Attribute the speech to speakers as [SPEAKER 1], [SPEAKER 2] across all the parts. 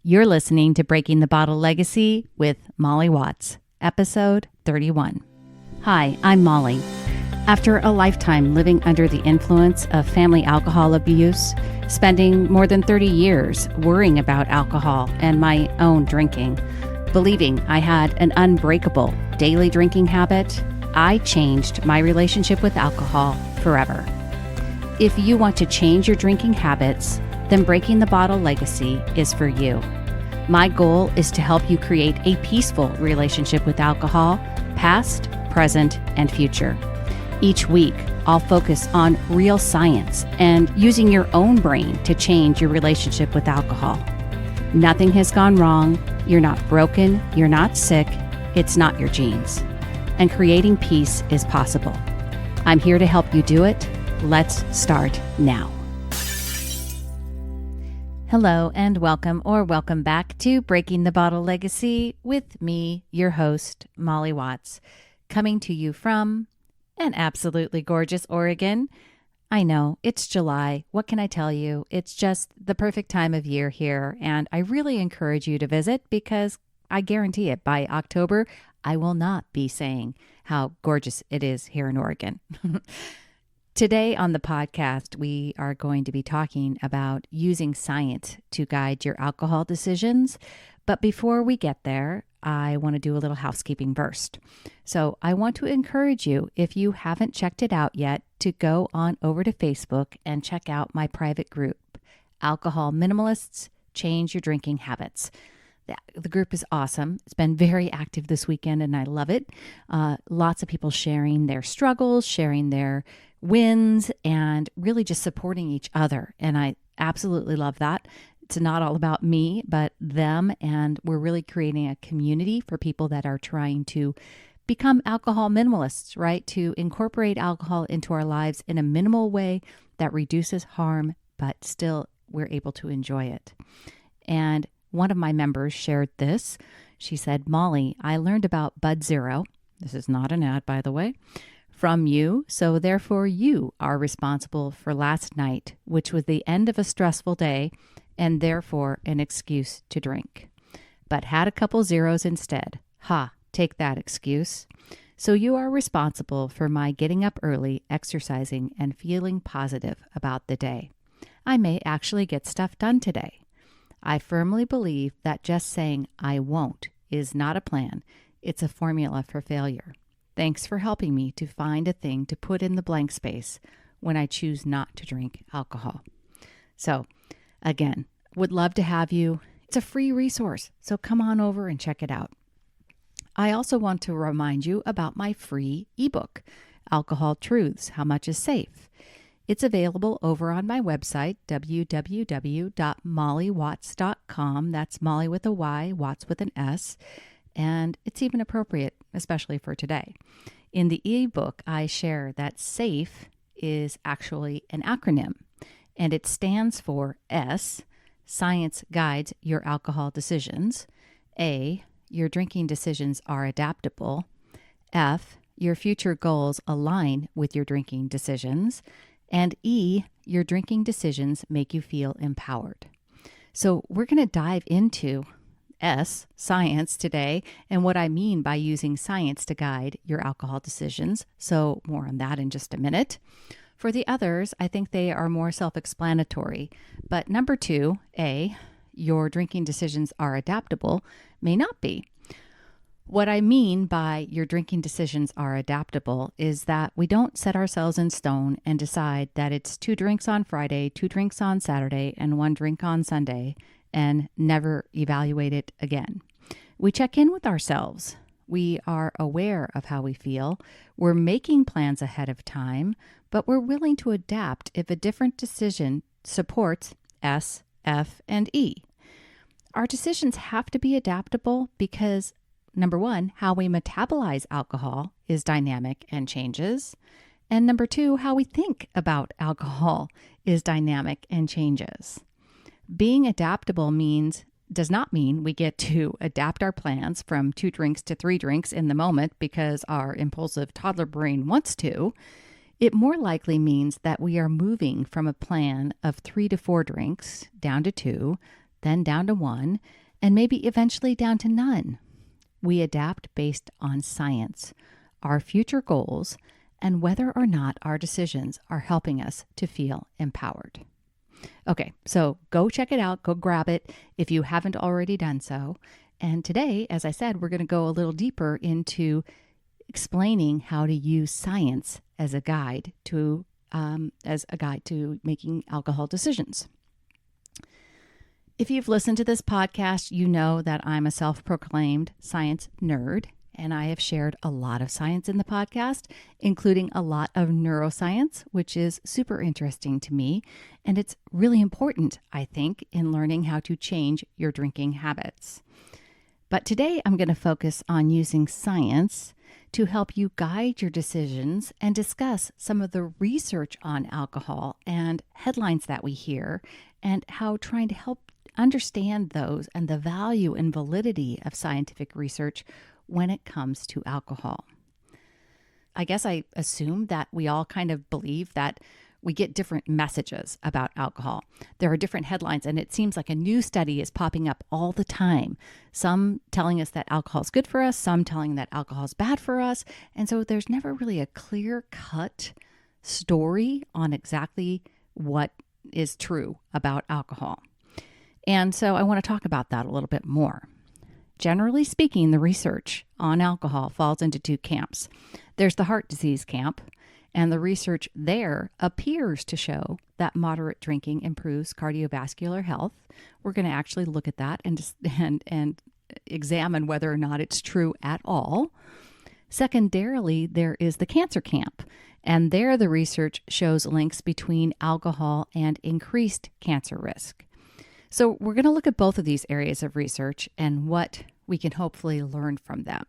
[SPEAKER 1] You're listening to Breaking the Bottle Legacy with Molly Watts, episode 31. Hi, I'm Molly. After a lifetime living under the influence of family alcohol abuse, spending more than 30 years worrying about alcohol and my own drinking, believing I had an unbreakable daily drinking habit, I changed my relationship with alcohol forever. If you want to change your drinking habits, then Breaking the Bottle Legacy is for you. My goal is to help you create a peaceful relationship with alcohol, past, present, and future. Each week, I'll focus on real science and using your own brain to change your relationship with alcohol. Nothing has gone wrong. You're not broken. You're not sick. It's not your genes. And creating peace is possible. I'm here to help you do it. Let's start now. Hello and welcome back to Breaking the Bottle Legacy with me, your host, Molly Watts, coming to you from an absolutely gorgeous Oregon. I know, it's July. What can I tell you? It's just the perfect time of year here, and I really encourage you to visit because I guarantee it, by October, I will not be saying how gorgeous it is here in Oregon. Today on the podcast, we are going to be talking about using science to guide your alcohol decisions. But before we get there, I want to do a little housekeeping first. So I want to encourage you, if you haven't checked it out yet, to go on over to Facebook and check out my private group, Alcohol Minimalists, Change Your Drinking Habits. The group is awesome. It's been very active this weekend and I love it. Lots of people sharing their struggles, sharing their wins, and really just supporting each other. And I absolutely love that. It's not all about me, but them. And we're really creating a community for people that are trying to become alcohol minimalists, right? To incorporate alcohol into our lives in a minimal way that reduces harm, but still we're able to enjoy it. And one of my members shared this. She said, Molly, I learned about Bud Zero. This is not an ad, by the way. From you, so therefore you are responsible for last night, which was the end of a stressful day and therefore an excuse to drink. But had a couple zeros instead. Ha, take that excuse. So you are responsible for my getting up early, exercising, and feeling positive about the day. I may actually get stuff done today. I firmly believe that just saying I won't is not a plan. It's a formula for failure. Thanks for helping me to find a thing to put in the blank space when I choose not to drink alcohol. So, again, would love to have you. It's a free resource, so come on over and check it out. I also want to remind you about my free ebook, Alcohol Truths, How Much is Safe. It's available over on my website, www.mollywatts.com. That's Molly with a Y, Watts with an S. And it's even appropriate, especially for today. In the ebook, I share that SAFE is actually an acronym, and it stands for S, Science Guides Your Alcohol Decisions. A, Your Drinking Decisions Are Adaptable. F, Your Future Goals Align with Your Drinking Decisions. And E, Your Drinking Decisions Make You Feel Empowered. So we're going to dive into S, science today, and what I mean by using science to guide your alcohol decisions. So more on that in just a minute. For the others, I think they are more self-explanatory. But number 2, A, your drinking decisions are adaptable, may not be. What I mean by your drinking decisions are adaptable is that we don't set ourselves in stone and decide that it's 2 drinks on Friday, 2 drinks on Saturday, and 1 drink on Sunday, and never evaluate it again. We check in with ourselves. We are aware of how we feel. We're making plans ahead of time, but we're willing to adapt if a different decision supports S, F, and E. Our decisions have to be adaptable because, number 1, how we metabolize alcohol is dynamic and changes. And number 2, how we think about alcohol is dynamic and changes. Being adaptable does not mean we get to adapt our plans from 2 drinks to 3 drinks in the moment because our impulsive toddler brain wants to. It more likely means that we are moving from a plan of 3 to 4 drinks down to 2, then down to 1, and maybe eventually down to none. We adapt based on science, our future goals, and whether or not our decisions are helping us to feel empowered. Okay, so go check it out, go grab it if you haven't already done so. And today, as I said, we're going to go a little deeper into explaining how to use science as a guide to making alcohol decisions. If you've listened to this podcast, you know that I'm a self-proclaimed science nerd, and I have shared a lot of science in the podcast, including a lot of neuroscience, which is super interesting to me. And it's really important, I think, in learning how to change your drinking habits. But today I'm going to focus on using science to help you guide your decisions and discuss some of the research on alcohol and headlines that we hear, and how trying to help understand those and the value and validity of scientific research when it comes to alcohol. I guess I assume that we all kind of believe that we get different messages about alcohol. There are different headlines, and it seems like a new study is popping up all the time. Some telling us that alcohol is good for us, some telling that alcohol is bad for us. And so there's never really a clear-cut story on exactly what is true about alcohol. And so I want to talk about that a little bit more. Generally speaking, the research on alcohol falls into two camps. There's the heart disease camp, and the research there appears to show that moderate drinking improves cardiovascular health. We're going to actually look at that and examine whether or not it's true at all. Secondarily, there is the cancer camp, and there the research shows links between alcohol and increased cancer risk. So we're going to look at both of these areas of research and what we can hopefully learn from them.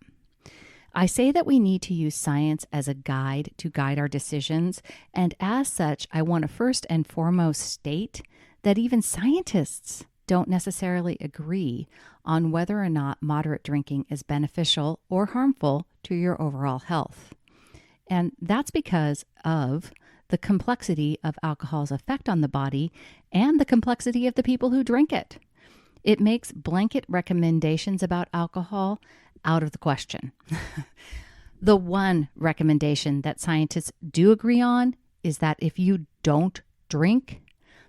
[SPEAKER 1] I say that we need to use science as a guide to guide our decisions, and as such, I want to first and foremost state that even scientists don't necessarily agree on whether or not moderate drinking is beneficial or harmful to your overall health. And that's because of the complexity of alcohol's effect on the body and the complexity of the people who drink it. It makes blanket recommendations about alcohol out of the question. The one recommendation that scientists do agree on is that if you don't drink,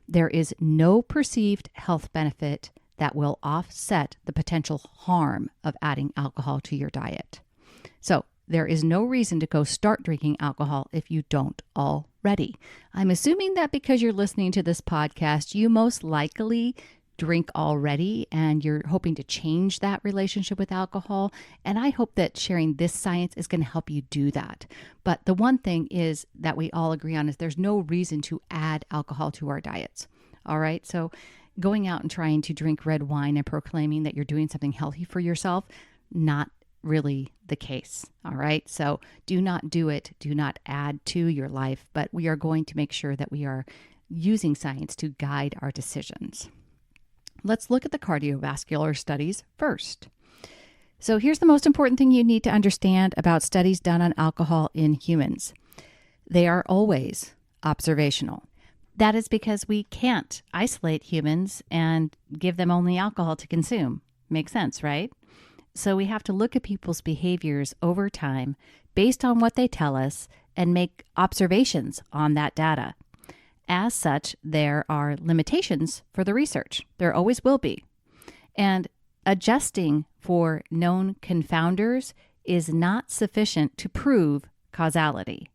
[SPEAKER 1] there is no perceived health benefit that will offset the potential harm of adding alcohol to your diet. So there is no reason to go start drinking alcohol if you don't already. I'm assuming that because you're listening to this podcast, you most likely drink already and you're hoping to change that relationship with alcohol. And I hope that sharing this science is going to help you do that. But the one thing is that we all agree on is there's no reason to add alcohol to our diets. All right. So going out and trying to drink red wine and proclaiming that you're doing something healthy for yourself, not really the case. All right. So do not do it. Do not add to your life, but we are going to make sure that we are using science to guide our decisions. Let's look at the cardiovascular studies first. So here's the most important thing you need to understand about studies done on alcohol in humans. They are always observational. That is because we can't isolate humans and give them only alcohol to consume. Makes sense, right? So we have to look at people's behaviors over time based on what they tell us and make observations on that data. As such, there are limitations for the research. There always will be. And adjusting for known confounders is not sufficient to prove causality.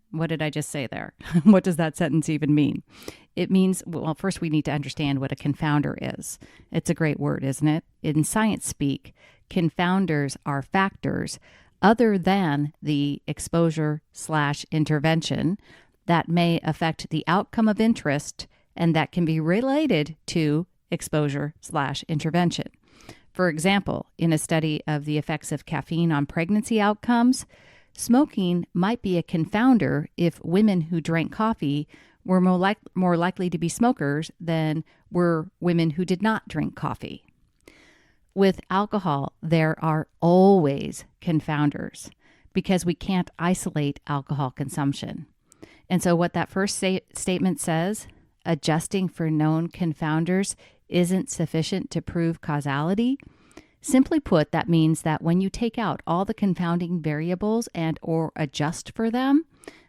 [SPEAKER 1] What did I just say there? What does that sentence even mean? It means, well, first we need to understand what a confounder is. It's a great word, isn't it? In science speak, confounders are factors other than the exposure/intervention that may affect the outcome of interest and that can be related to exposure/intervention. For example, in a study of the effects of caffeine on pregnancy outcomes, smoking might be a confounder if women who drank coffee were more likely to be smokers than were women who did not drink coffee. With alcohol, there are always confounders because we can't isolate alcohol consumption. And so what that first statement says, adjusting for known confounders, isn't sufficient to prove causality. Simply put, that means that when you take out all the confounding variables and or adjust for them,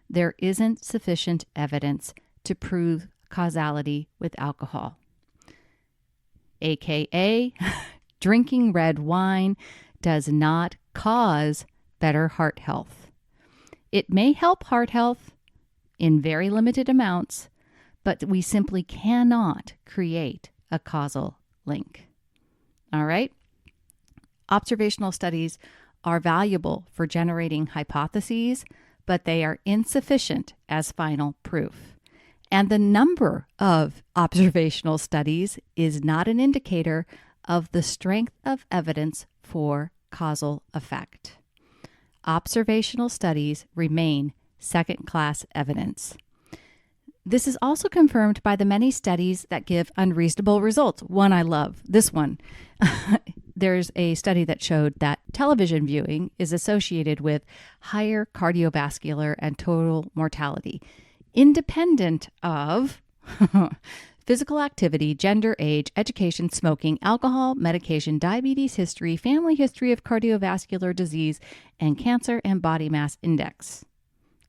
[SPEAKER 1] there isn't sufficient evidence to prove causality with alcohol. AKA, drinking red wine does not cause better heart health. It may help heart health in very limited amounts, but we simply cannot create a causal link. All right? Observational studies are valuable for generating hypotheses, but they are insufficient as final proof. And the number of observational studies is not an indicator of the strength of evidence for causal effect. Observational studies remain second-class evidence. This is also confirmed by the many studies that give unreasonable results. One I love, this one. There's a study that showed that television viewing is associated with higher cardiovascular and total mortality, independent of physical activity, gender, age, education, smoking, alcohol, medication, diabetes history, family history of cardiovascular disease, and cancer and body mass index.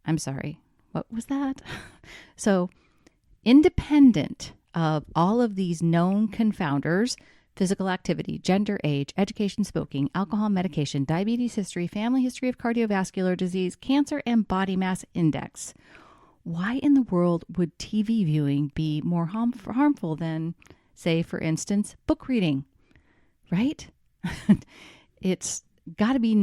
[SPEAKER 1] I'm sorry, what was that? So, independent of all of these known confounders, physical activity, gender, age, education, smoking, alcohol, medication, diabetes history, family history of cardiovascular disease, cancer, and body mass index. Why in the world would TV viewing be more harmful than, say, for instance, book reading? Right? It's got to be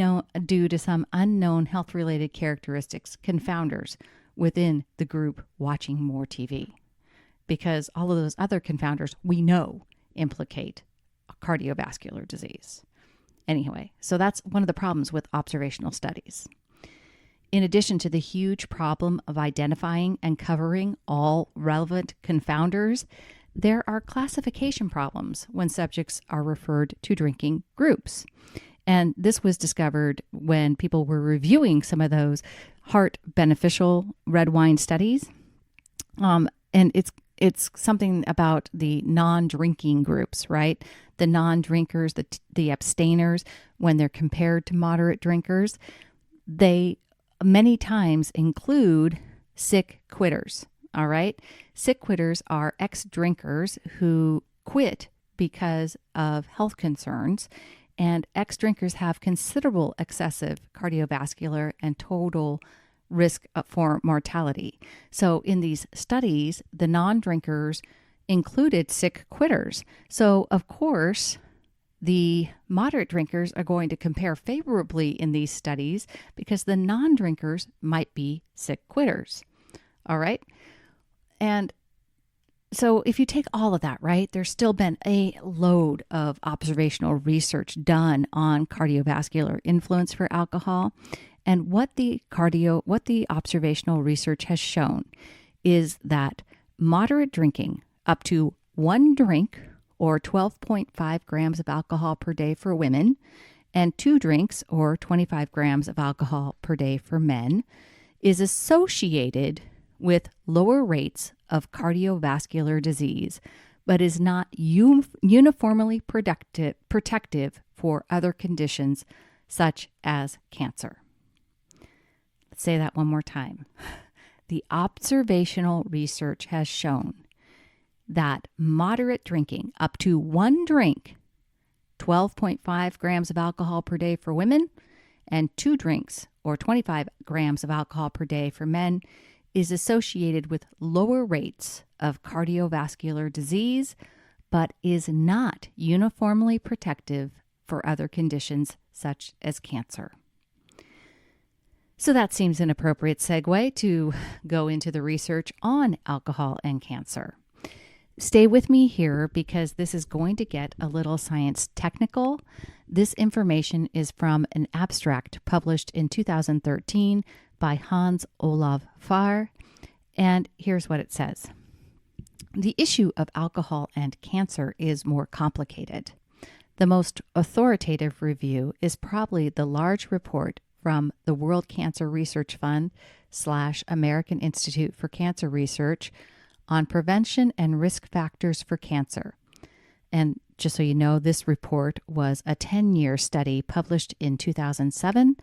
[SPEAKER 1] due to some unknown health-related characteristics, confounders, within the group watching more TV. Because all of those other confounders we know implicate cardiovascular disease. Anyway, so that's one of the problems with observational studies. In addition to the huge problem of identifying and covering all relevant confounders, there are classification problems when subjects are referred to drinking groups. And this was discovered when people were reviewing some of those heart beneficial red wine studies. And it's something about the non-drinking groups, right? The non-drinkers, the abstainers, when they're compared to moderate drinkers, they many times include sick quitters, all right? Sick quitters are ex-drinkers who quit because of health concerns, and ex-drinkers have considerable excessive cardiovascular and total risk for mortality. So in these studies, the non-drinkers included sick quitters. So of course, the moderate drinkers are going to compare favorably in these studies because the non-drinkers might be sick quitters. All right? And so if you take all of that, right, there's still been a load of observational research done on cardiovascular influence for alcohol. And what the observational research has shown is that moderate drinking, up to one drink or 12.5 grams of alcohol per day for women, and 2 drinks or 25 grams of alcohol per day for men, is associated with lower rates of cardiovascular disease, but is not uniformly protective for other conditions such as cancer. Let's say that one more time. The observational research has shown that moderate drinking, up to one drink, 12.5 grams of alcohol per day for women, and 2 drinks or 25 grams of alcohol per day for men, is associated with lower rates of cardiovascular disease, but is not uniformly protective for other conditions such as cancer. So that seems an appropriate segue to go into the research on alcohol and cancer. Stay with me here because this is going to get a little science technical. This information is from an abstract published in 2013 by Hans Olav Farr, and here's what it says. The issue of alcohol and cancer is more complicated. The most authoritative review is probably the large report from the World Cancer Research Fund / American Institute for Cancer Research on prevention and risk factors for cancer, And just so you know, this report was a 10-year study published in 2007,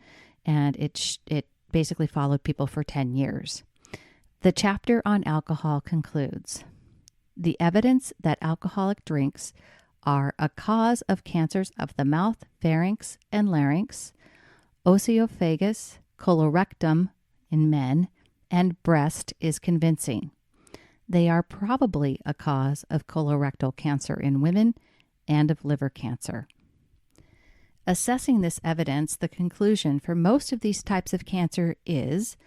[SPEAKER 1] and it basically followed people for 10 years. The chapter on alcohol concludes, the evidence that alcoholic drinks are a cause of cancers of the mouth, pharynx, and larynx, oesophagus, colorectum in men, and breast is convincing. They are probably a cause of colorectal cancer in women and of liver cancer. Assessing this evidence, the conclusion for most of these types of cancer is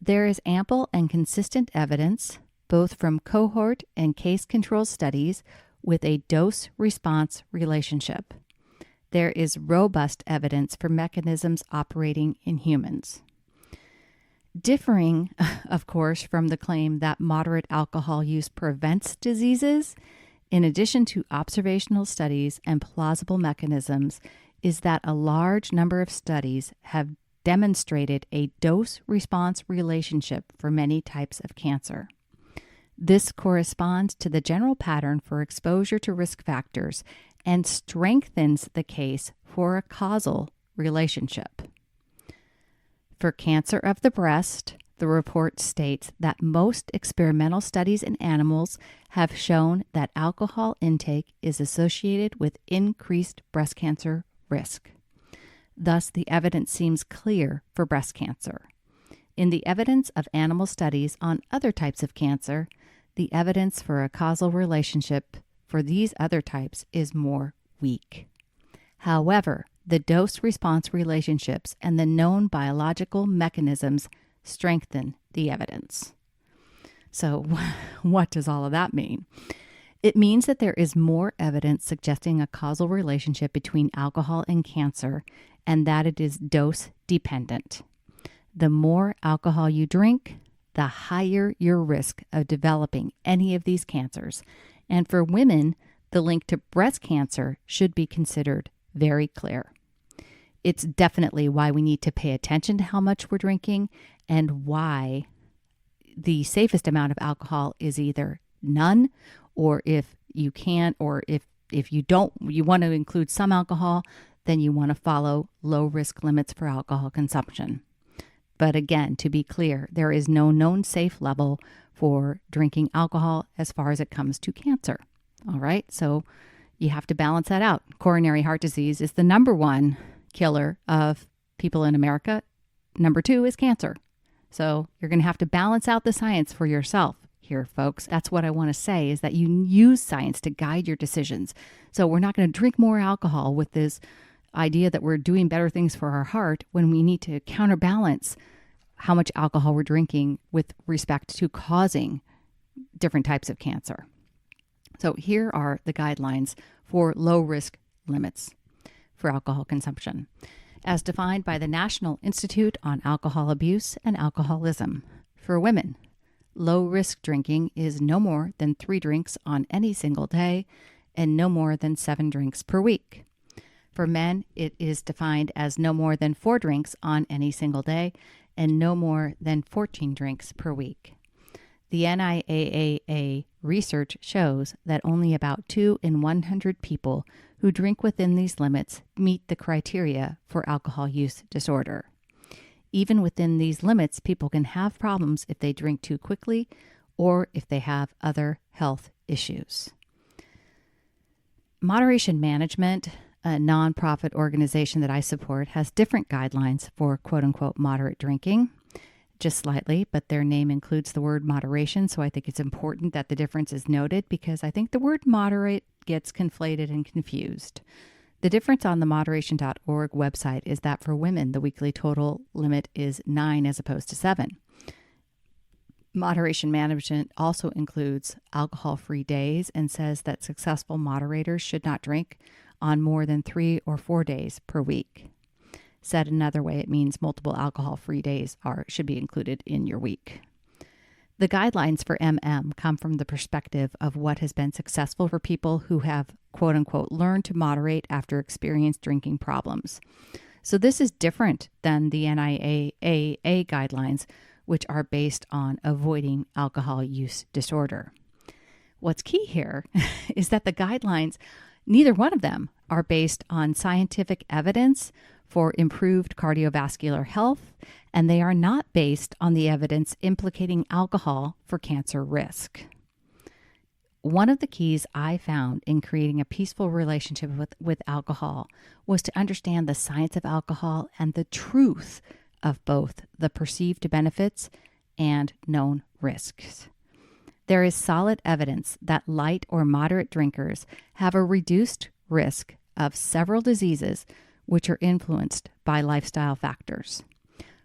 [SPEAKER 1] there is ample and consistent evidence, both from cohort and case-control studies, with a dose-response relationship. There is robust evidence for mechanisms operating in humans. Differing, of course, from the claim that moderate alcohol use prevents diseases, in addition to observational studies and plausible mechanisms, is that a large number of studies have demonstrated a dose-response relationship for many types of cancer. This corresponds to the general pattern for exposure to risk factors and strengthens the case for a causal relationship. For cancer of the breast, the report states that most experimental studies in animals have shown that alcohol intake is associated with increased breast cancer risk. Thus, the evidence seems clear for breast cancer. In the evidence of animal studies on other types of cancer, the evidence for a causal relationship for these other types is more weak. However, the dose-response relationships and the known biological mechanisms strengthen the evidence. So, what does all of that mean? It means that there is more evidence suggesting a causal relationship between alcohol and cancer, and that it is dose-dependent. The more alcohol you drink, the higher your risk of developing any of these cancers. And for women, the link to breast cancer should be considered very clear. It's definitely why we need to pay attention to how much we're drinking and why the safest amount of alcohol is either none, or if you can't, or if you want to include some alcohol, then you want to follow low risk limits for alcohol consumption. But again, to be clear, there is no known safe level for drinking alcohol as far as it comes to cancer. All right, so you have to balance that out. Coronary heart disease is the number one killer of people in America. Number two is cancer. So you're going to have to balance out the science for yourself here, folks. That's what I want to say, is that you use science to guide your decisions. So we're not going to drink more alcohol with this idea that we're doing better things for our heart when we need to counterbalance how much alcohol we're drinking with respect to causing different types of cancer. So here are the guidelines for low risk limits for alcohol consumption, as defined by the National Institute on Alcohol Abuse and Alcoholism. For women, low risk drinking is no more than 3 drinks on any single day and no more than 7 drinks per week. For men, it is defined as no more than 4 drinks on any single day and no more than 14 drinks per week. The NIAAA research shows that only about 2 in 100 people who drink within these limits meet the criteria for alcohol use disorder. Even within these limits, people can have problems if they drink too quickly or if they have other health issues. Moderation Management, a nonprofit organization that I support, has different guidelines for quote-unquote moderate drinking, just slightly, but their name includes the word moderation, so I think it's important that the difference is noted because I think the word moderate gets conflated and confused. The difference on the moderation.org website is that for women, the weekly total limit is 9 as opposed to 7. Moderation management also includes alcohol-free days and says that successful moderators should not drink on more than 3 or 4 days per week. Said another way, it means multiple alcohol-free days should be included in your week. The guidelines for MM come from the perspective of what has been successful for people who have, quote-unquote, learned to moderate after experienced drinking problems. So this is different than the NIAAA guidelines, which are based on avoiding alcohol use disorder. What's key here is that the guidelines, neither one of them are based on scientific evidence for improved cardiovascular health, and they are not based on the evidence implicating alcohol for cancer risk. One of the keys I found in creating a peaceful relationship with alcohol was to understand the science of alcohol and the truth of both the perceived benefits and known risks. There is solid evidence that light or moderate drinkers have a reduced risk of several diseases which are influenced by lifestyle factors.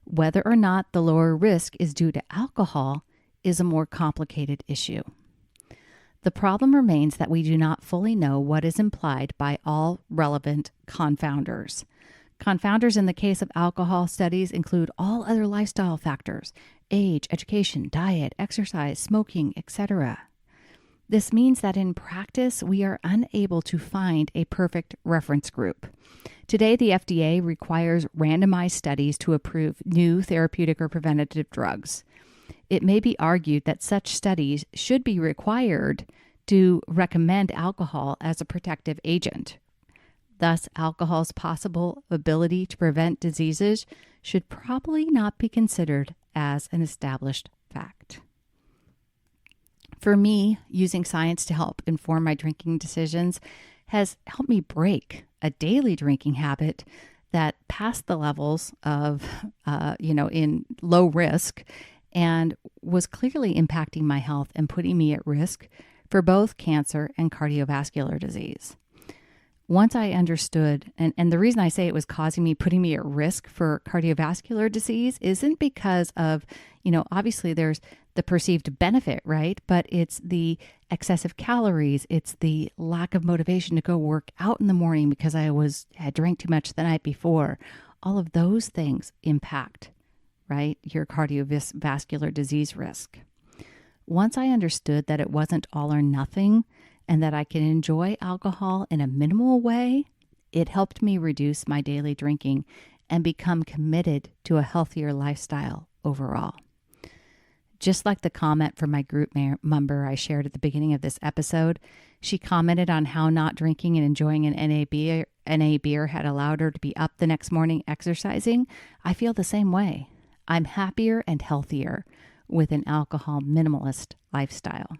[SPEAKER 1] Whether or not the lower risk is due to alcohol is a more complicated issue. The problem remains that we do not fully know what is implied by all relevant confounders. Confounders in the case of alcohol studies include all other lifestyle factors: age, education, diet, exercise, smoking, etc. This means that in practice, we are unable to find a perfect reference group. Today, the FDA requires randomized studies to approve new therapeutic or preventative drugs. It may be argued that such studies should be required to recommend alcohol as a protective agent. Thus, alcohol's possible ability to prevent diseases should probably not be considered as an established fact. For me, using science to help inform my drinking decisions has helped me break a daily drinking habit that passed the levels of, in low risk and was clearly impacting my health and putting me at risk for both cancer and cardiovascular disease. Once I understood, and the reason I say it was putting me at risk for cardiovascular disease isn't because of, obviously there's the perceived benefit, right? But it's the excessive calories. It's the lack of motivation to go work out in the morning because I had drank too much the night before. All of those things impact, right, your cardiovascular disease risk. Once I understood that it wasn't all or nothing and that I can enjoy alcohol in a minimal way, it helped me reduce my daily drinking and become committed to a healthier lifestyle overall. Just like the comment from my group member I shared at the beginning of this episode, she commented on how not drinking and enjoying an NA beer had allowed her to be up the next morning exercising. I feel the same way. I'm happier and healthier with an alcohol minimalist lifestyle.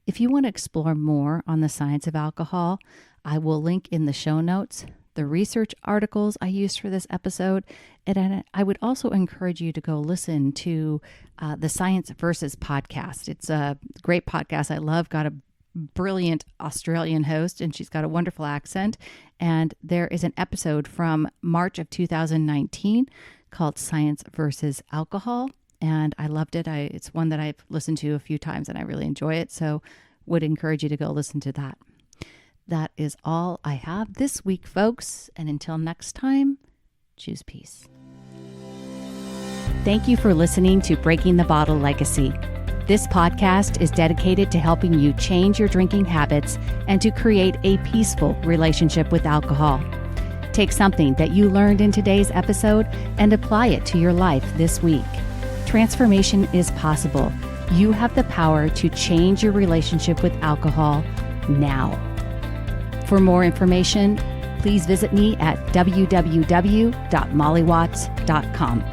[SPEAKER 1] If you want to explore more on the science of alcohol, I will link in the show notes the research articles I used for this episode, and I would also encourage you to go listen to the Science Versus podcast. It's a great podcast I love, got a brilliant Australian host, and she's got a wonderful accent, and there is an episode from March of 2019 called Science Versus Alcohol, and I loved it. It's one that I've listened to a few times, and I really enjoy it, so would encourage you to go listen to that. That is all I have this week, folks. And until next time, choose peace. Thank you for listening to Breaking the Bottle Legacy. This podcast is dedicated to helping you change your drinking habits and to create a peaceful relationship with alcohol. Take something that you learned in today's episode and apply it to your life this week. Transformation is possible. You have the power to change your relationship with alcohol now. For more information, please visit me at www.mollywatts.com.